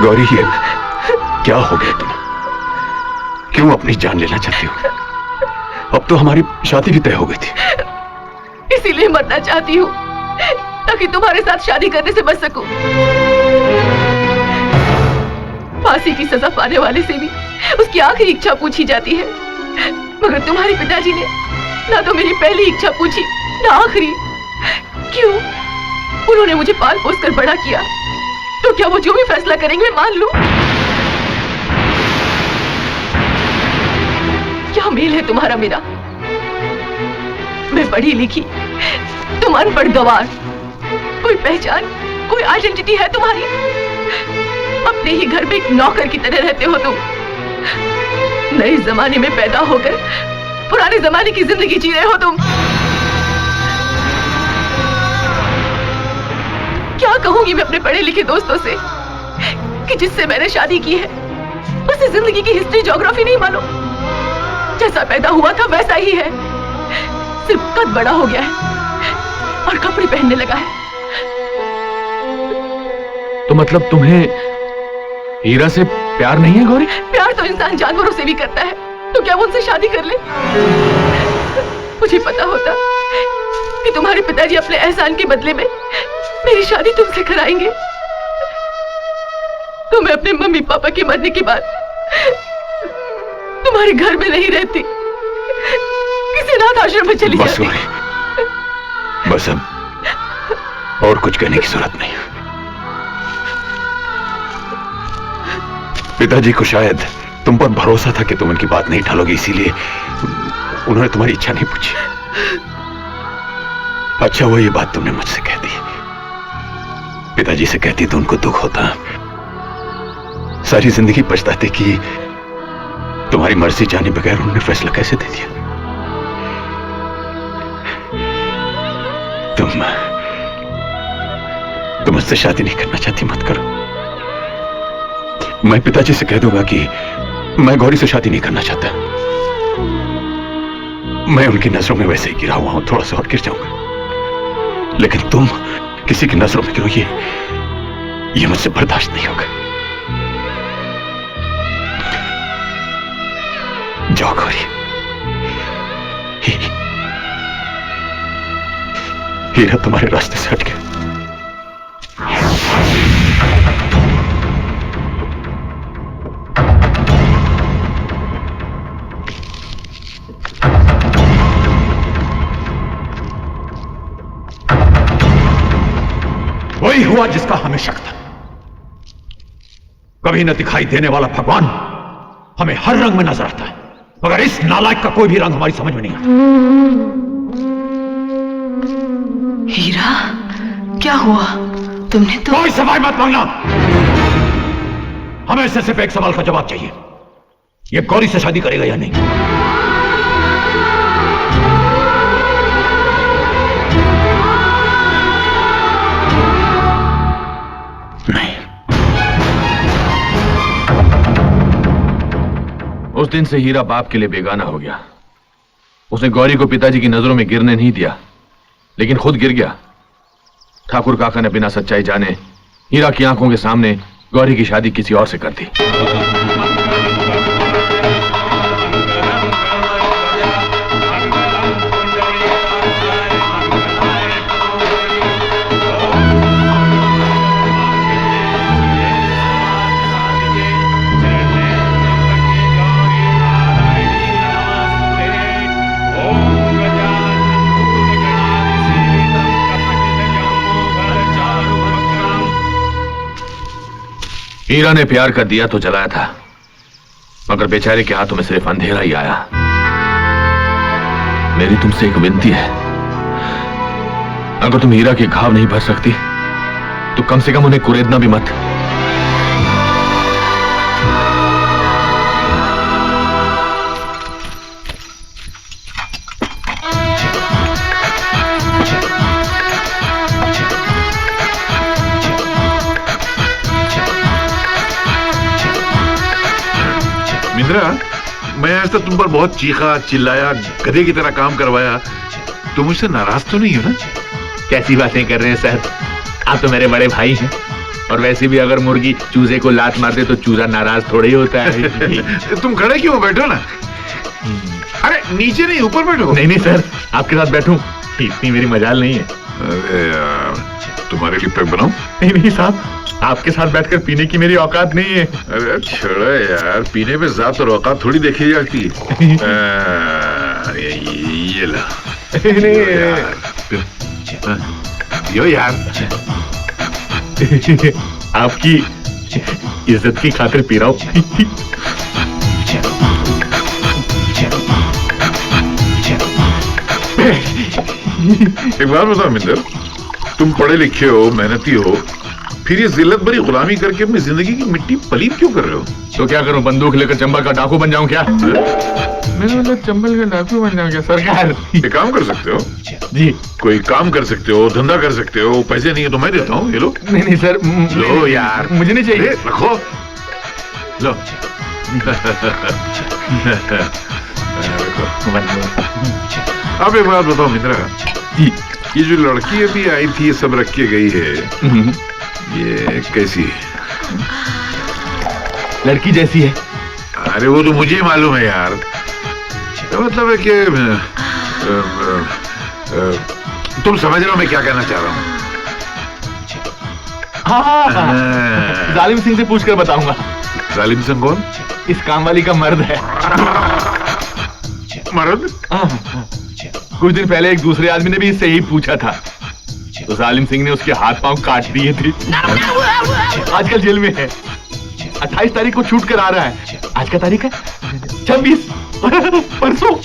गौरी, ये क्या हो गया तुम? क्यों अपनी जान लेना चाहती हो? अब तो हमारी शादी भी तय हो गई थी। इसीलिए मरना चाहती हूँ ताकि तुम्हारे साथ शादी करने से बच सकूं। फांसी की सजा पाने वाले से भी उसकी आखिरी इच्छा पूछी जाती है, मगर तुम्हारे पिताजी ने ना तो मेरी पहली इच्छा पूछी ना आखिरी। क्यों? उन्होंने मुझे पाल पोस कर बड़ा किया, तो क्या वो जो भी फैसला करेंगे मान लूं? क्या मेल है तुम्हारा मेरा? मैं पढ़ी लिखी, तुम अनपढ़ गवार। कोई पहचान, कोई आइडेंटिटी है तुम्हारी? अपने ही घर में एक नौकर की तरह रहते हो तुम। नए जमाने में पैदा होकर पुराने जमाने की जिंदगी जी रहे हो तुम। क्या कहूंगी मैं अपने पढ़े लिखे दोस्तों से कि जिससे मैंने शादी की है उसे जिंदगी की हिस्ट्री ज्योग्राफी नहीं मालूम। जैसा पैदा हुआ था वैसा ही है, सिर्फ कद बड़ा हो गया है और कपड़े पहनने लगा है। तो मतलब तुम्हें हीरा से प्यार नहीं है गौरी? प्यार तो इंसान जानवरों से भी करता है, तो क्या वो उनसे शादी कर ले? मुझे पता होता कि तुम्हारे पिताजी अपने एहसान के बदले में मेरी शादी तुमसे कराएंगे, तो मैं अपने मम्मी पापा के मरने के बाद तुम्हारे घर में नहीं रहती, किसी अनाथ आश्रम में चली जाती। बस अब और कुछ कहने की जरूरत नहीं। पिताजी को शायद तुम पर भरोसा था कि तुम उनकी बात नहीं टालोगी, इसीलिए उन्होंने तुम्हारी इच्छा नहीं पूछी। अच्छा हुआ ये बात तुमने मुझसे कह दी। पिताजी से कहती तो उनको दुख होता, सारी जिंदगी पछताते कि तुम्हारी मर्जी जाने बगैर उन्होंने फैसला कैसे दे दिया। तुम मुझसे शादी नहीं करना चाहती, मत करो। मैं पिताजी से कह दूंगा कि मैं गौरी से शादी नहीं करना चाहता। मैं उनकी नजरों में वैसे ही गिरा हुआ हूं, थोड़ा सा और गिर जाऊंगा, लेकिन तुम किसी की नजरों में गिरो ये मुझसे बर्दाश्त नहीं होगा। जाओ गौरी, हीरा तुम्हारे रास्ते से हट गया। वही हुआ जिसका हमें शक था। कभी न दिखाई देने वाला भगवान हमें हर रंग में नजर आता है, मगर इस नालायक का कोई भी रंग हमारी समझ में नहीं आता। हीरा, क्या हुआ? तुमने तो कोई सवाल मत मांगना। हमें इससे सिर्फ एक सवाल का जवाब चाहिए, ये गौरी से शादी करेगा या नहीं? उस दिन से हीरा बाप के लिए बेगाना हो गया। उसने गौरी को पिताजी की नजरों में गिरने नहीं दिया, लेकिन खुद गिर गया। ठाकुर काका ने बिना सच्चाई जाने हीरा की आंखों के सामने गौरी की शादी किसी और से कर दी। हीरा ने प्यार कर दिया तो जलाया था, मगर बेचारे के हाथों में सिर्फ अंधेरा ही आया। मेरी तुमसे एक विनती है, अगर तुम हीरा के घाव नहीं भर सकती तो कम से कम उन्हें कुरेदना भी मत। मैं आज तक तुम पर बहुत चीखा चिल्लाया, गधे की तरह काम करवाया, तुम मुझसे नाराज तो नहीं हो ना? कैसी बातें कर रहे हैं सर, आप तो मेरे बड़े भाई हैं। और वैसे भी अगर मुर्गी चूजे को लात मार दे तो चूजा नाराज थोड़ा ही होता है। तुम खड़े क्यों हो? बैठो ना। अरे नीचे नहीं, ऊपर बैठो। नहीं नहीं सर, आपके साथ बैठूं इतनी मेरी मजाल नहीं है। अरे यार, तुम्हारे लिए पैक बनाऊं? नहीं नहीं साहब, आपके साथ बैठकर पीने की मेरी औकात नहीं है। अरे छोड़ो यार, पीने पे जात और औकात थोड़ी देखी जाती है। ये ला। यो यार, आपकी इज्जत की खातिर पी रहा हूं। एक बात बताओ मिंदर, तुम पढ़े लिखे हो, मेहनती हो, फिर ये जिल्लत भरी गुलामी करके अपनी जिंदगी की मिट्टी पलीत क्यों कर रहे हो? तो क्या करूं, बंदूक लेकर चंबल का डाकू बन जाऊं क्या? मैंने मतलब चंबल का डाकू बन जाऊं क्या सरकार? ये काम कर सकते हो जी। कोई काम कर सकते हो, धंधा कर सकते हो, पैसे नहीं है तो मैं देता हूँ, ये लो। नहीं नहीं सर, लो यार, मुझे नहीं चाहिए। रखो, लो। अब एक बात बताओ मित्रा जी। ये जो लड़की अभी आई थी, ये सब रख के गई है, ये कैसी है? लड़की जैसी है। अरे वो तो मुझे ही मालूम है यार। मतलब है कि तुम समझ रहे हो मैं क्या कहना चाह रहा हूँ? हाँ, जालिम सिंह से पूछकर बताऊंगा। जालिम सिंह कौन? इस काम वाली का मर्द है। मर्द? कुछ दिन पहले एक दूसरे आदमी ने भी इससे यही पूछा था, तो जालिम सिंह ने उसके हाथ पांव काट दिए थे। आजकल जेल में है। 28 तारीख को छूट कर आ रहा है। आज का तारीख है 26, परसों।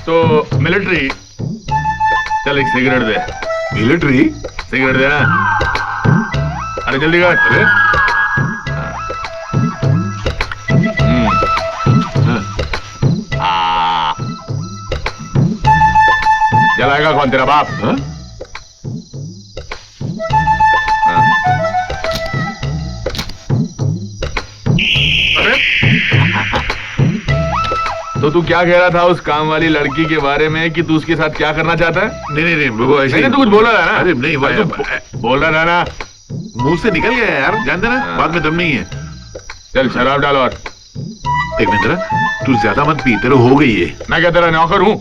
तो मिलिट्री, चल एक सिगरेट दे। मिलिट्री? सिगरेट दे ना। अरे जल्दी कर। अरे जलाएगा कौन, तेरा बाप? हाँ? तो तू क्या कह रहा था उस काम वाली लड़की के बारे में कि तू उसके साथ क्या करना चाहता है? नहीं नहीं नहीं, वो ऐसे नहीं, तू कुछ बोल रहा है ना? अरे नहीं, बोल रहा है ना? मुंह से निकल गया यार, जानते ना, बाद में दम नहीं है। चल शराब डाल। और एक मिनट, तू ज्यादा मत पी, तेरे हो गई है। मैं क्या तेरा नौकर हूँ?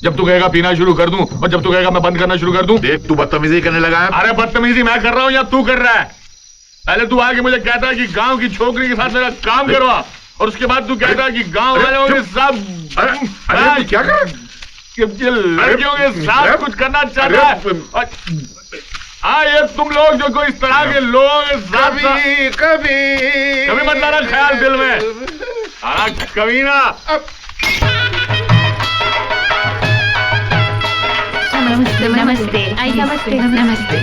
जब तू कहेगा पीना शुरू कर दूं और जब तू कहेगा मैं बंद करना शुरू कर दूं। देख, तू बदतमीजी करने लगा है। अरे बदतमीजी मैं कर रहा हूँ या तू कर रहा है? पहले तू आके मुझे कहता है कि गांव की छोकरी के साथ मेरा काम करवा, और उसके बाद तू कहता है कि गांव वाले होंगे सब। अरे क्या कर, लड़कियों के साथ कुछ करना चाहता है। हाँ, ये तुम लोग जो कोई इस तरह के लोगों के साथ कभी मत लाना ख्याल दिल में। कभी ना। नमस्ते नमस्ते नमस्ते नमस्ते।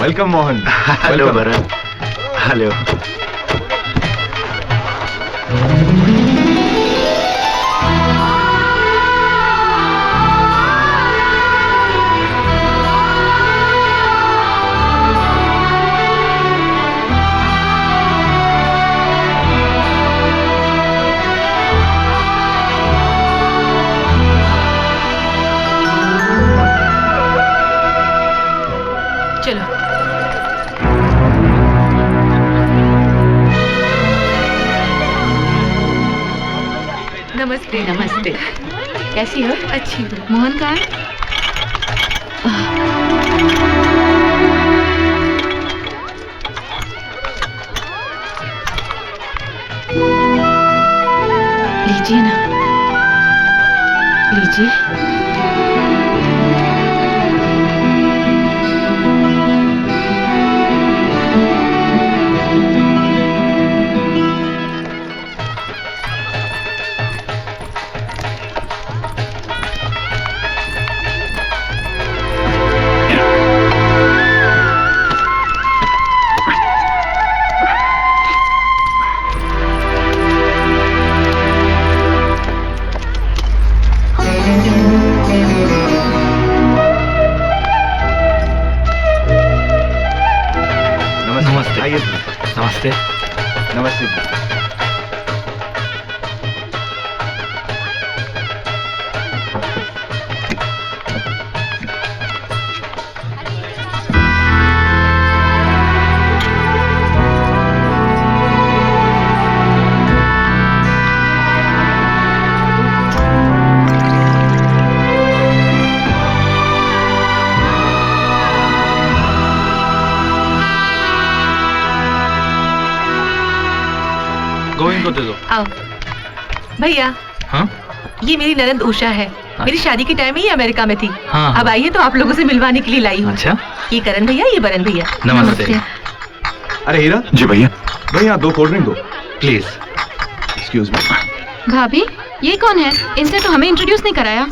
Welcome Mohan. Hello Bharat. Hello. चलो। नमस्ते नमस्ते। कैसी हो? अच्छी हूँ। मोहन कहाँ है? लीजिए ना, लीजिए। नमस्ते। नमस्ते जी। गोविंद को दे दो। आओ भैया, हाँ ये मेरी ननद उषा है। मेरी शादी के टाइम ही अमेरिका में थी। हाँ। अब आई है तो आप लोगों से मिलवाने के लिए लाई हूँ। अच्छा, ये करण भैया, ये बरन भैया। नमस्ते। अरे हीरा, जी भैया। भैया 2 कोल्ड ड्रिंक दो। प्लीज। Excuse me. भाभी, ये कौन है? इसने तो हमें इंट्रोड्यूस नहीं कराया।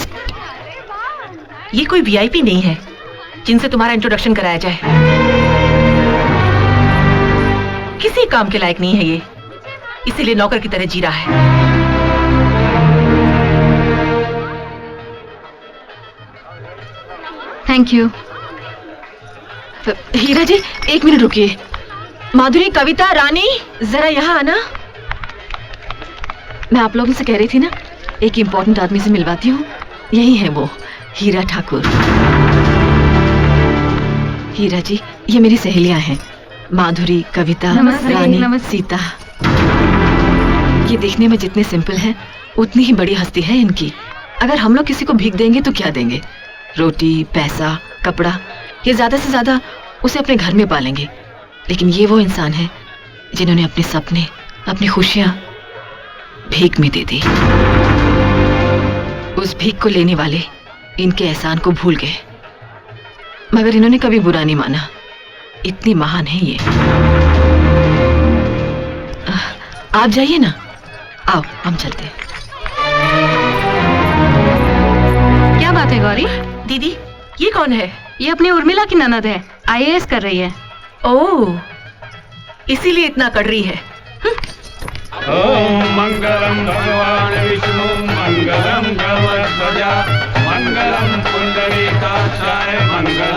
ये कोई वीआईपी नहीं है जिनसे तुम्हारा इंट्रोडक्शन कराया जाए। किसी काम के लायक नहीं है ये, इसीलिए नौकर की तरह जी रहा है। Thank you. Heera ji, 1 minute रुकिए। माधुरी, कविता, रानी, जरा यहाँ आना। मैं आप लोगों से कह रही थी ना, एक इम्पोर्टेंट आदमी से मिलवाती हूँ। यही है वो, हीरा ठाकुर। हीरा जी, ये मेरी सहेलियां हैं, माधुरी, कविता, रानी, सीता। ये देखने में जितने सिंपल हैं, उतनी ही बड़ी हस्ती है इनकी। अगर हम लोग किसी को भीख देंगे तो क्या देंगे? रोटी, पैसा, कपड़ा, ये ज्यादा से ज्यादा उसे अपने घर में पालेंगे। लेकिन ये वो इंसान है जिन्होंने अपने सपने, अपनी खुशियां भीख में दे दी। उस भीख को लेने वाले इनके एहसान को भूल गए, मगर इन्होंने कभी बुरा नहीं माना। इतनी महान है ये। आप जाइए ना, आओ हम चलते हैं। क्या बात है गौरी? दीदी, ये कौन है? ये अपनी उर्मिला की ननद है, आईएएस कर रही है। ओह, इसीलिए इतना कड़ रही है। ओम मंगलम भगवान विष्णु मंगलम गरुड़ध्वजा मंगलम पुंडरीकाक्षाय मंगलम